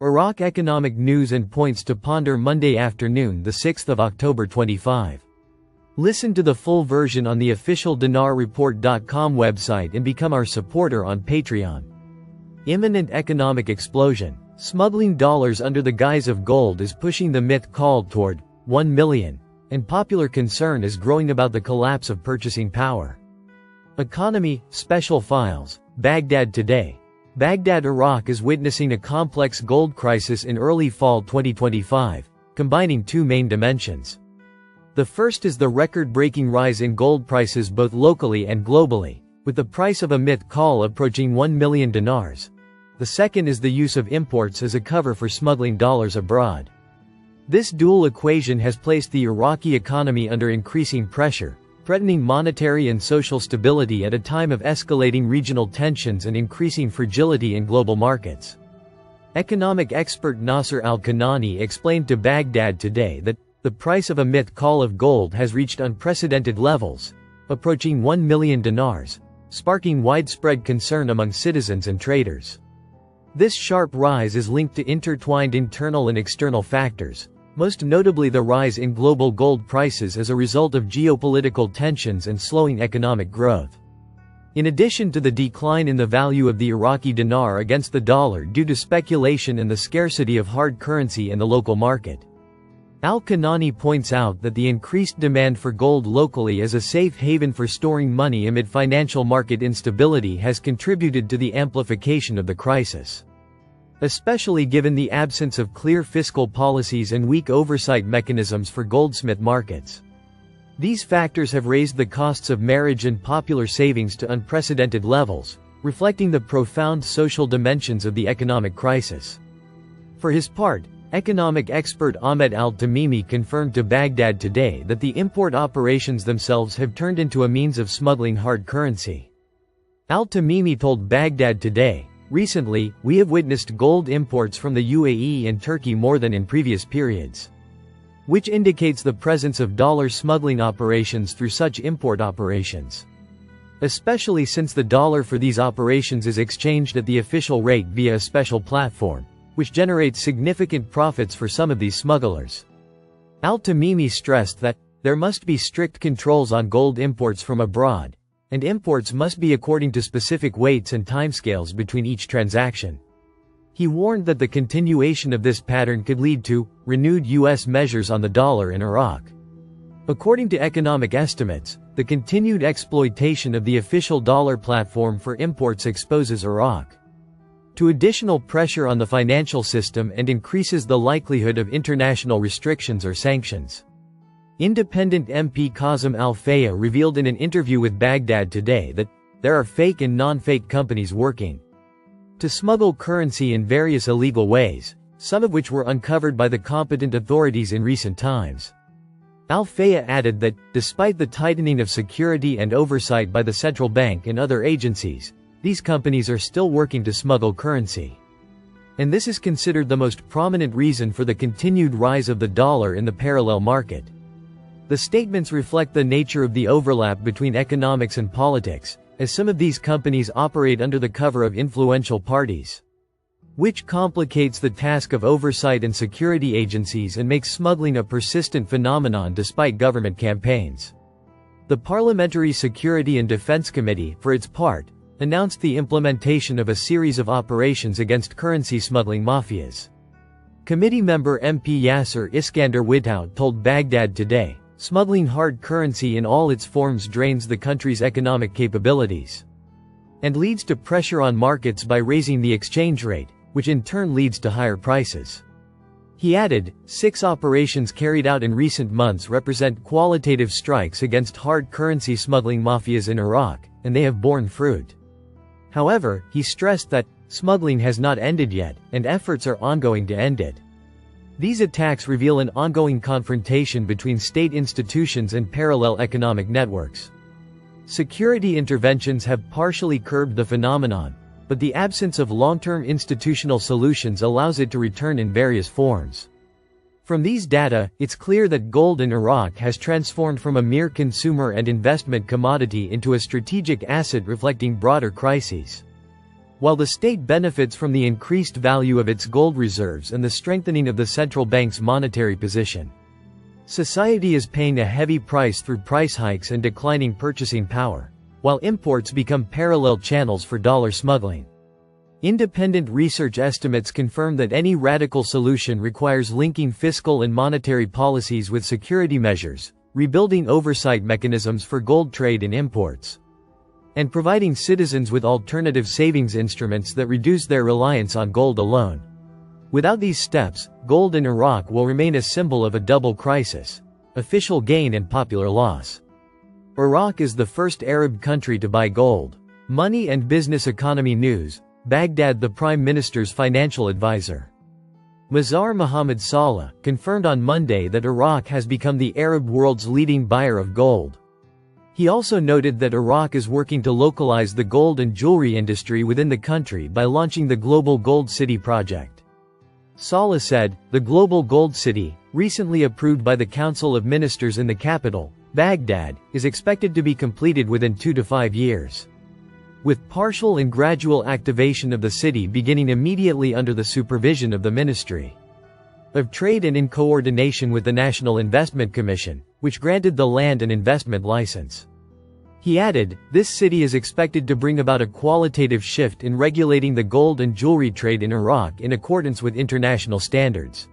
Iraq economic news and points to ponder Monday afternoon, the 6th of October 25. Listen to the full version on the official dinarreport.com website and become our supporter on Patreon. Imminent economic explosion. Smuggling dollars under the guise of gold is pushing the myth called toward 1 million, and popular concern is growing about the collapse of purchasing power. Economy, Special Files, Baghdad today. Baghdad, Iraq is witnessing a complex gold crisis in early fall 2025, combining two main dimensions. The first is the record-breaking rise in gold prices both locally and globally, with the price of a myth call approaching 1 million dinars. The second is the use of imports as a cover for smuggling dollars abroad. This dual equation has placed the Iraqi economy under increasing pressure, threatening monetary and social stability at a time of escalating regional tensions and increasing fragility in global markets. Economic expert Nasser al-Kanani explained to Baghdad today that the price of a myth call of gold has reached unprecedented levels, approaching 1 million dinars, sparking widespread concern among citizens and traders. This sharp rise is linked to intertwined internal and external factors, most notably the rise in global gold prices as a result of geopolitical tensions and slowing economic growth. In addition to the decline in the value of the Iraqi dinar against the dollar due to speculation and the scarcity of hard currency in the local market. Al-Kanani points out that the increased demand for gold locally as a safe haven for storing money amid financial market instability has contributed to the amplification of the crisis. Especially given the absence of clear fiscal policies and weak oversight mechanisms for goldsmith markets. These factors have raised the costs of marriage and popular savings to unprecedented levels, reflecting the profound social dimensions of the economic crisis. For his part, economic expert Ahmed al-Tamimi confirmed to Baghdad today that the import operations themselves have turned into a means of smuggling hard currency. Al-Tamimi told Baghdad today, "Recently, we have witnessed gold imports from the UAE and Turkey more than in previous periods, which indicates the presence of dollar smuggling operations through such import operations. Especially since the dollar for these operations is exchanged at the official rate via a special platform, which generates significant profits for some of these smugglers." Al-Tamimi stressed that there must be strict controls on gold imports from abroad, and imports must be according to specific weights and timescales between each transaction. He warned that the continuation of this pattern could lead to renewed U.S. measures on the dollar in Iraq. According to economic estimates, the continued exploitation of the official dollar platform for imports exposes Iraq to additional pressure on the financial system and increases the likelihood of international restrictions or sanctions. Independent MP Kazem Al-Fayya revealed in an interview with Baghdad today that there are fake and non-fake companies working to smuggle currency in various illegal ways, some of which were uncovered by the competent authorities in recent times. Al-Fayya added that, despite the tightening of security and oversight by the central bank and other agencies, these companies are still working to smuggle currency. And this is considered the most prominent reason for the continued rise of the dollar in the parallel market. The statements reflect the nature of the overlap between economics and politics, as some of these companies operate under the cover of influential parties, which complicates the task of oversight and security agencies and makes smuggling a persistent phenomenon despite government campaigns. The Parliamentary Security and Defense Committee, for its part, announced the implementation of a series of operations against currency smuggling mafias. Committee member MP Yasser Iskander Without told Baghdad today, "Smuggling hard currency in all its forms drains the country's economic capabilities and leads to pressure on markets by raising the exchange rate, which in turn leads to higher prices." He added, 6 operations carried out in recent months represent qualitative strikes against hard currency smuggling mafias in Iraq, and they have borne fruit. However, he stressed that smuggling has not ended yet, and efforts are ongoing to end it. These attacks reveal an ongoing confrontation between state institutions and parallel economic networks. Security interventions have partially curbed the phenomenon, but the absence of long-term institutional solutions allows it to return in various forms. From these data, it's clear that gold in Iraq has transformed from a mere consumer and investment commodity into a strategic asset reflecting broader crises. While the state benefits from the increased value of its gold reserves and the strengthening of the central bank's monetary position, society is paying a heavy price through price hikes and declining purchasing power, while imports become parallel channels for dollar smuggling. Independent research estimates confirm that any radical solution requires linking fiscal and monetary policies with security measures, rebuilding oversight mechanisms for gold trade and imports, and providing citizens with alternative savings instruments that reduce their reliance on gold alone. Without these steps, gold in Iraq will remain a symbol of a double crisis: official gain and popular loss. Iraq is the first Arab country to buy gold. Money and Business Economy News, Baghdad. The Prime Minister's financial advisor, Mazhar Mohammed Saleh, confirmed on Monday that Iraq has become the Arab world's leading buyer of gold. He also noted that Iraq is working to localize the gold and jewelry industry within the country by launching the Global Gold City project. Saleh said, "The Global Gold City, recently approved by the Council of Ministers in the capital, Baghdad, is expected to be completed within 2 to 5 years. With partial and gradual activation of the city beginning immediately under the supervision of the Ministry of Trade and in coordination with the National Investment Commission, which granted the land and investment license." He added, "This city is expected to bring about a qualitative shift in regulating the gold and jewelry trade in Iraq in accordance with international standards.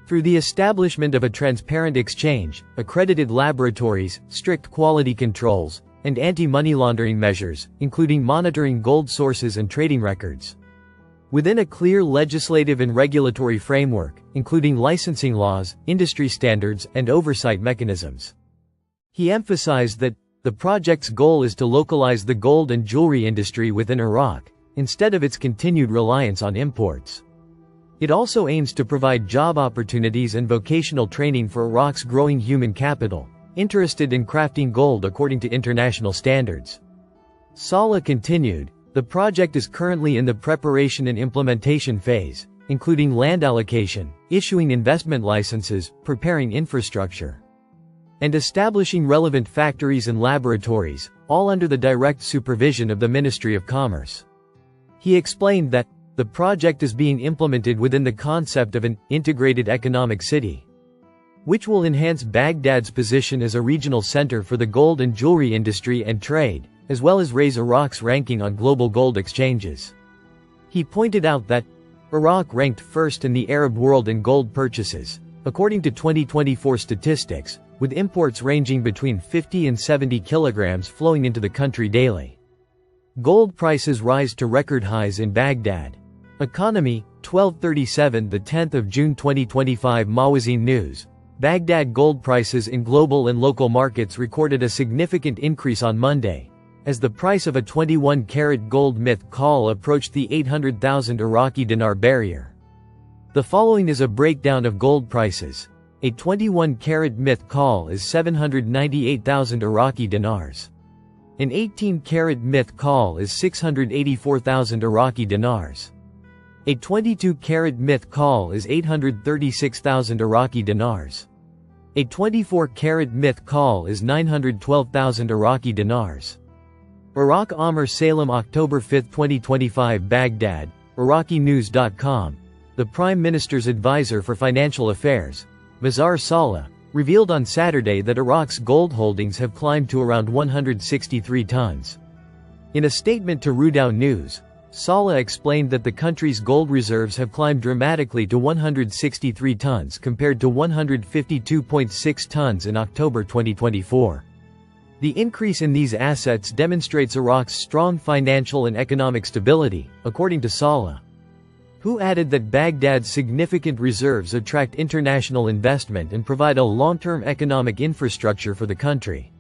Through the establishment of a transparent exchange, accredited laboratories, strict quality controls, and anti-money laundering measures, including monitoring gold sources and trading records, within a clear legislative and regulatory framework, including licensing laws, industry standards, and oversight mechanisms." He emphasized that the project's goal is to localize the gold and jewelry industry within Iraq, instead of its continued reliance on imports. It also aims to provide job opportunities and vocational training for Iraq's growing human capital, interested in crafting gold according to international standards. Saleh continued, "The project is currently in the preparation and implementation phase, including land allocation, issuing investment licenses, preparing infrastructure, and establishing relevant factories and laboratories, all under the direct supervision of the Ministry of Commerce." He explained that the project is being implemented within the concept of an integrated economic city, which will enhance Baghdad's position as a regional center for the gold and jewelry industry and trade, as well as raise Iraq's ranking on global gold exchanges. He pointed out that Iraq ranked first in the Arab world in gold purchases, according to 2024 statistics, with imports ranging between 50 and 70 kilograms flowing into the country daily. Gold prices rise to record highs in Baghdad. Economy, 12:37 the 10th of June 2025. Mawazin News. Baghdad gold prices in global and local markets recorded a significant increase on Monday, as the price of a 21-karat gold myth call approached the 800,000 Iraqi dinar barrier. The following is a breakdown of gold prices. A 21-karat myth call is 798,000 Iraqi dinars. An 18-karat myth call is 684,000 Iraqi dinars. A 22-karat myth call is 836,000 Iraqi dinars. A 24-karat myth call is 912,000 Iraqi dinars. Iraq Amr Salem October 5, 2025 Baghdad, IraqiNews.com. The Prime Minister's advisor for financial affairs, Mazhar Saleh, revealed on Saturday that Iraq's gold holdings have climbed to around 163 tons. In a statement to Rudaw News, Saleh explained that the country's gold reserves have climbed dramatically to 163 tons compared to 152.6 tons in October 2024. The increase in these assets demonstrates Iraq's strong financial and economic stability, according to Saleh, who added that Baghdad's significant reserves attract international investment and provide a long-term economic infrastructure for the country.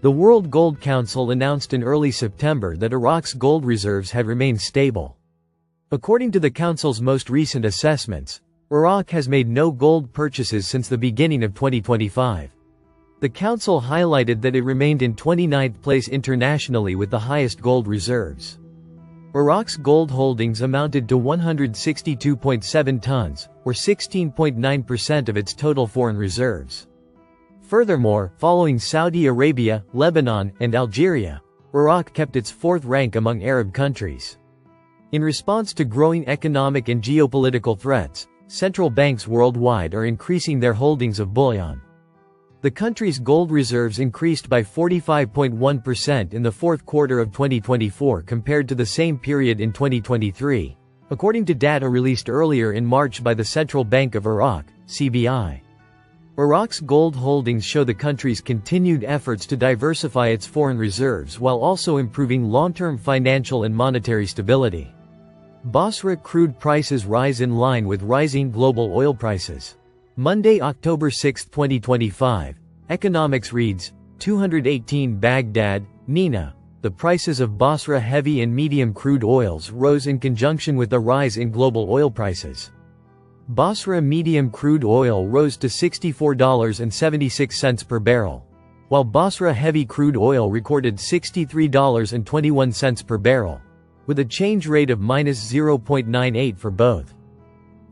The World Gold Council announced in early September that Iraq's gold reserves had remained stable. According to the Council's most recent assessments, Iraq has made no gold purchases since the beginning of 2025. The Council highlighted that it remained in 29th place internationally with the highest gold reserves. Iraq's gold holdings amounted to 162.7 tons, or 16.9% of its total foreign reserves. Furthermore, following Saudi Arabia, Lebanon, and Algeria, Iraq kept its fourth rank among Arab countries. In response to growing economic and geopolitical threats, central banks worldwide are increasing their holdings of bullion. The country's gold reserves increased by 45.1% in the fourth quarter of 2024 compared to the same period in 2023, according to data released earlier in March by the Central Bank of Iraq, CBI. Iraq's gold holdings show the country's continued efforts to diversify its foreign reserves while also improving long-term financial and monetary stability. Basra crude prices rise in line with rising global oil prices. Monday, October 6, 2025, Economics reads, 218 Baghdad, Nina. The prices of Basra heavy and medium crude oils rose in conjunction with a rise in global oil prices. Basra medium crude oil rose to $64.76 per barrel, while Basra heavy crude oil recorded $63.21 per barrel, with a change rate of -0.98 for both.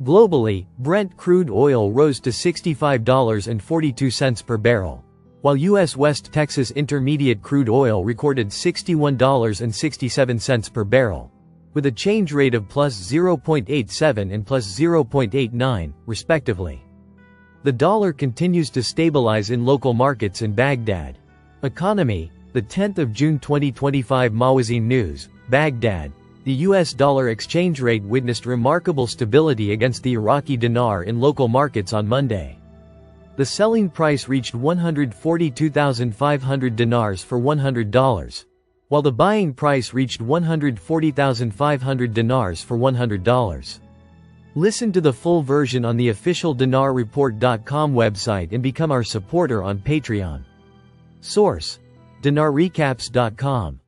Globally, Brent crude oil rose to $65.42 per barrel, while U.S. West Texas Intermediate crude oil recorded $61.67 per barrel, with a change rate of +0.87 and +0.89, respectively. The dollar continues to stabilize in local markets in Baghdad. Economy, the 10th of June 2025 Mawazin News, Baghdad. The US dollar exchange rate witnessed remarkable stability against the Iraqi dinar in local markets on Monday. The selling price reached 142,500 dinars for $100, while the buying price reached 140,500 dinars for $100. Listen to the full version on the official dinarreport.com website and become our supporter on Patreon. Source: dinarrecaps.com